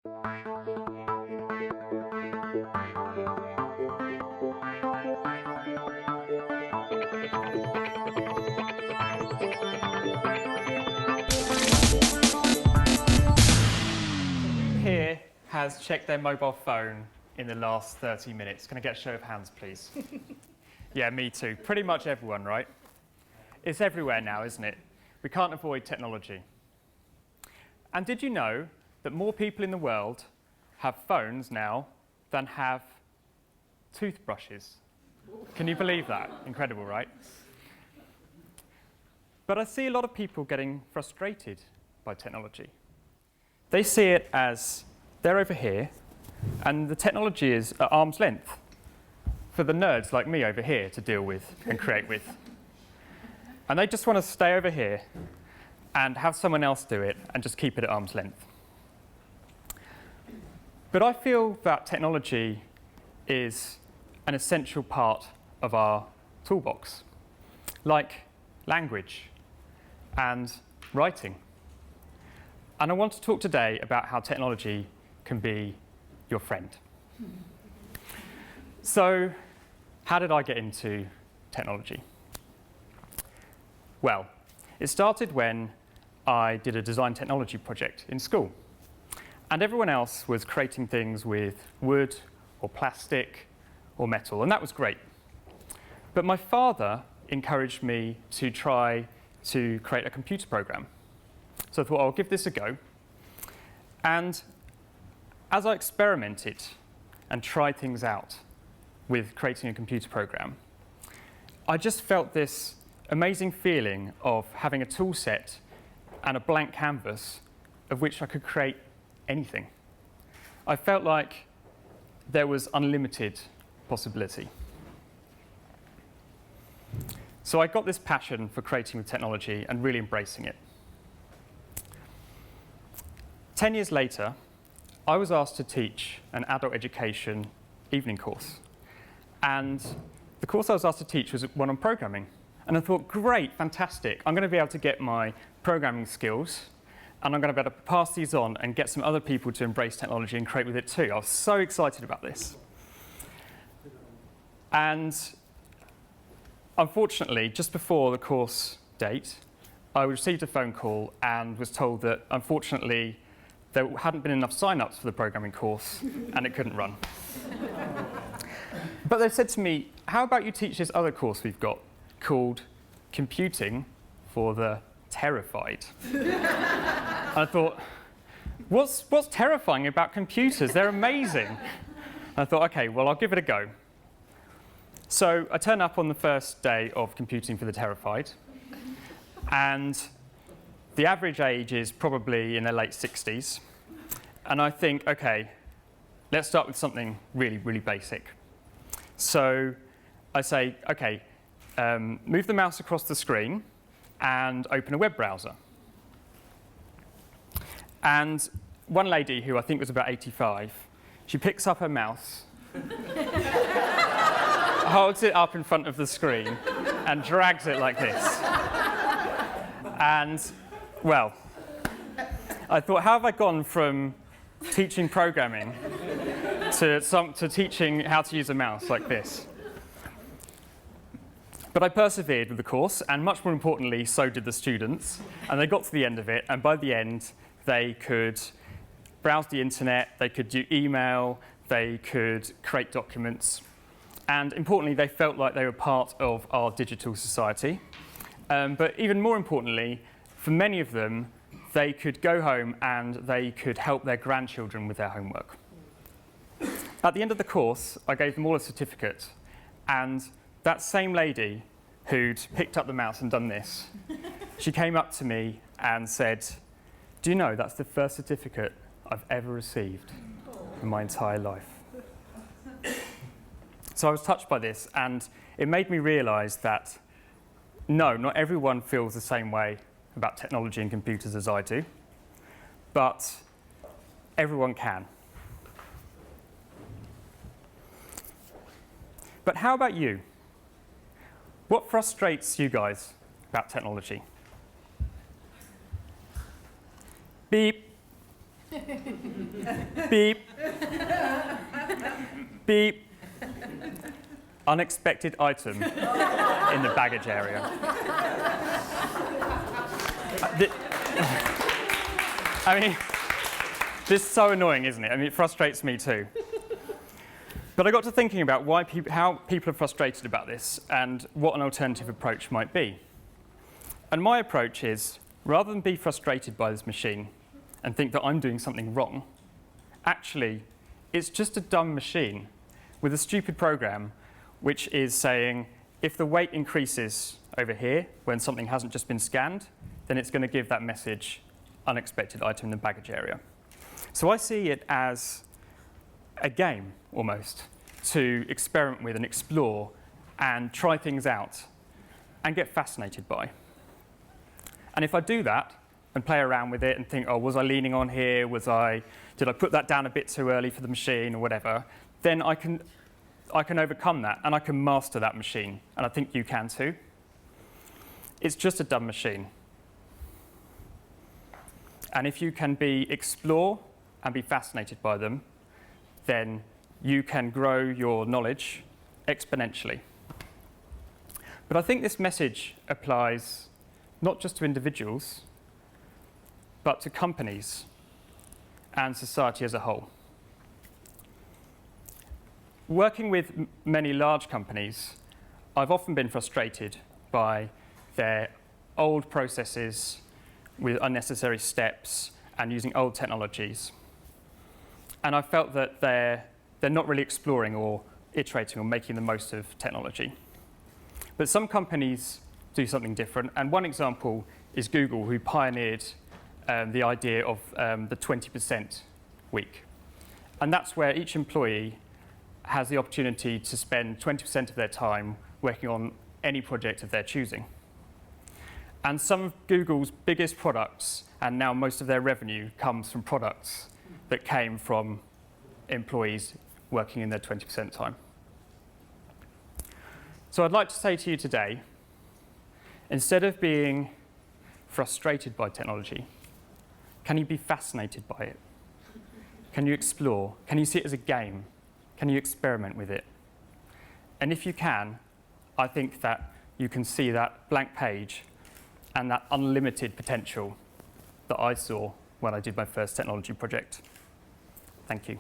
Here has checked their mobile phone in the last 30 minutes. Can I get a show of hands, please? Yeah, me too. Pretty much everyone, right? It's everywhere now, isn't it? We can't avoid technology. And did you know that more people in the world have phones now than have toothbrushes? Can you believe that? Incredible, right? But I see a lot of people getting frustrated by technology. They see it as they're over here, and the technology is at arm's length for the nerds like me over here to deal with and create with. And they just want to stay over here and have someone else do it and just keep it at arm's length. But I feel that technology is an essential part of our toolbox, like language and writing. And I want to talk today about how technology can be your friend. So, how did I get into technology? Well, it started when I did a design technology project in school. And everyone else was creating things with wood or plastic or metal, and that was great. But my father encouraged me to try to create a computer program. So I thought, I'll give this a go. And as I experimented and tried things out with creating a computer program, I just felt this amazing feeling of having a tool set and a blank canvas of which I could create anything. I felt like there was unlimited possibility. So I got this passion for creating with technology and really embracing it. 10 years later, I was asked to teach an adult education evening course. And the course I was asked to teach was one on programming. And I thought, great, fantastic. I'm going to be able to get my programming skills, and I'm going to be able to pass these on and get some other people to embrace technology and create with it too. I was so excited about this. And unfortunately, just before the course date, I received a phone call and was told that, unfortunately, there hadn't been enough sign-ups for the programming course, and it couldn't run. But they said to me, how about you teach this other course we've got called Computing for the Terrified? And I thought, what's terrifying about computers? They're amazing. And I thought, OK, well, I'll give it a go. So I turn up on the first day of Computing for the Terrified, and the average age is probably in their late 60s. And I think, OK, let's start with something really, really basic. So I say, OK, move the mouse across the screen and open a web browser. And one lady, who I think was about 85, she picks up her mouse, holds it up in front of the screen, and drags it like this. And, well, I thought, how have I gone from teaching programming to teaching how to use a mouse like this? But I persevered with the course, and much more importantly, so did the students. And they got to the end of it, and by the end, they could browse the internet, they could do email, they could create documents. And importantly, they felt like they were part of our digital society. But even more importantly, for many of them, they could go home and they could help their grandchildren with their homework. At the end of the course, I gave them all a certificate. And that same lady who'd picked up the mouse and done this, she came up to me and said, do you know that's the first certificate I've ever received in my entire life? So I was touched by this, and it made me realize that no, not everyone feels the same way about technology and computers as I do, but everyone can. But how about you? What frustrates you guys about technology? Beep. Beep. Beep. Unexpected item in the baggage area. I mean, this is so annoying, isn't it? I mean, it frustrates me too. But I got to thinking about how people are frustrated about this and what an alternative approach might be. And my approach is, rather than be frustrated by this machine and think that I'm doing something wrong, actually, it's just a dumb machine with a stupid program which is saying, if the weight increases over here when something hasn't just been scanned, then it's going to give that message, unexpected item in the baggage area. So I see it as a game, almost, to experiment with and explore and try things out and get fascinated by. And if I do that and play around with it and think, oh, was I leaning on here? Did I put that down a bit too early for the machine or whatever? Then I can overcome that and I can master that machine. And I think you can too. It's just a dumb machine. And if you can explore and be fascinated by them, then you can grow your knowledge exponentially. But I think this message applies not just to individuals, but to companies and society as a whole. Working with many large companies, I've often been frustrated by their old processes with unnecessary steps and using old technologies. And I felt that they're not really exploring or iterating or making the most of technology. But some companies do something different, and one example is Google, who pioneered the idea of the 20% week. And that's where each employee has the opportunity to spend 20% of their time working on any project of their choosing. And some of Google's biggest products, and now most of their revenue, comes from products that came from employees working in their 20% time. So I'd like to say to you today, instead of being frustrated by technology, can you be fascinated by it? Can you explore? Can you see it as a game? Can you experiment with it? And if you can, I think that you can see that blank page and that unlimited potential that I saw when I did my first technology project. Thank you.